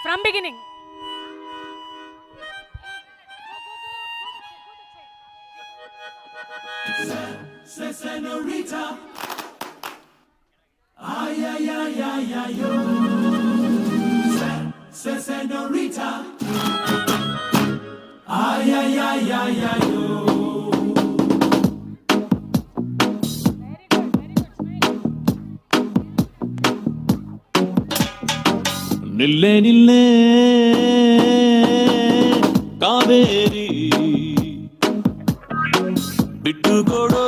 From beginning. Senorita, ay ay ay ay ay yo. Senorita, ay ay ay ay ay yo. ನಿಲ್ಲೆ ನಿಲ್ಲೆ Kaveri ಬಿಟ್ಟು ಕೊಡೋದಿಲ್ಲ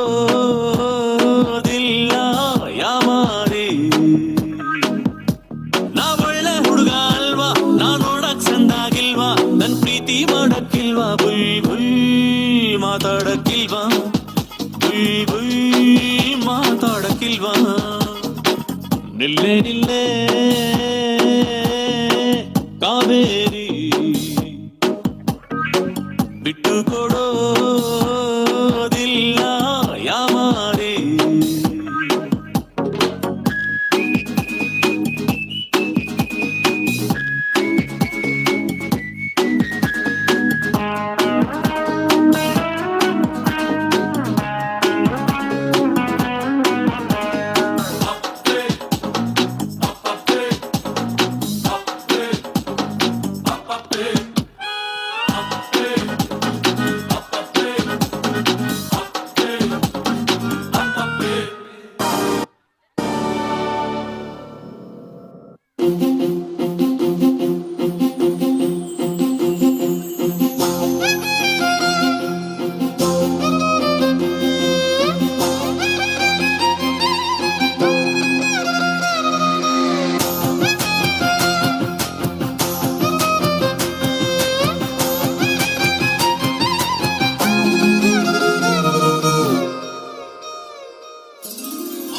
ಯಾಮಾರಿ. ನಾ ಒಳ್ಳೆ ಹುಡುಗ ಅಲ್ವಾ, ನಾ ನೋಡಕ್ ಚಂದಾಗಿಲ್ವಾ, ನನ್ ಪ್ರೀತಿ ಮಾಡಕ್ಕಿಲ್ವಾ, ಬುಯ್ ಬುಯ್ ಮಾತಾಡಕ್ಕಿಲ್ವಾ, ಬುಯ್ ಬುಯ್ ಮಾತಾಡಕ್ಕಿಲ್ವಾ. ನಿಲ್ಲೆ ನಿಲ್ಲೆ ಕಾವೇರಿ ಬಿಟ್ಟು ಕೊಡೋದಿಲ್ಲ ಯಾಮಾರಿ.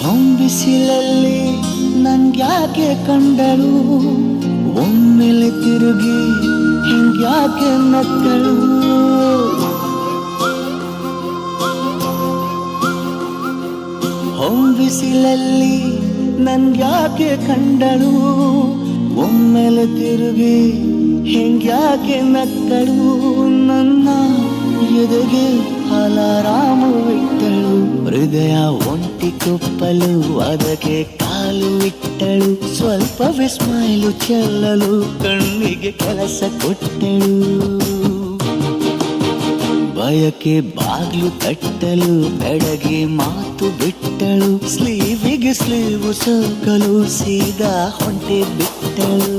ಹೊಂಬಿಸಿಲಲ್ಲಿ ನನ್ಗ್ಯಾಕೆ ಕಂಡಳು, ಒಮ್ಮೆಲೆ ತಿರುಗಿ ಹಿಂಗ್ಯಾಕೆ ನಕ್ಕಳು. ಹೊಂಬಿಸಿಲಲ್ಲಿ ನನ್ಗ್ಯಾಕೆ ಕಂಡಳು, ಒಮ್ಮೆಲೆ ತಿರುಗಿ ಹಿಂಗ್ಯಾಕೆ ನಕ್ಕಳು. ನನ್ನ ಎದೆಗೆ ಅಲಾರಾಮು ಇಟ್ಟಳು, ಹೃದಯ ಒಂಟಿ ಕೊಪ್ಪಲು ಅದಕ್ಕೆ ಕಾಲು ಇಟ್ಟಳು. ಸ್ವಲ್ಪವೇ ಸ್ಮೈಲು ಚೆಲ್ಲಲು ಕಣ್ಣಿಗೆ ಕೆಲಸ ಕೊಟ್ಟಳು. ಬಯಕೆ ಬಾಗ್ಲು ತಟ್ಟಲು ಬೆಡಗಿ ಮಾತು ಬಿಟ್ಟಳು. ಸ್ಲೀವಿಗೆ ಸ್ಲೀವು ಸೋಕಲು ಸೀದಾ ಹೊಂಟೆ ಬಿಟ್ಟಳು.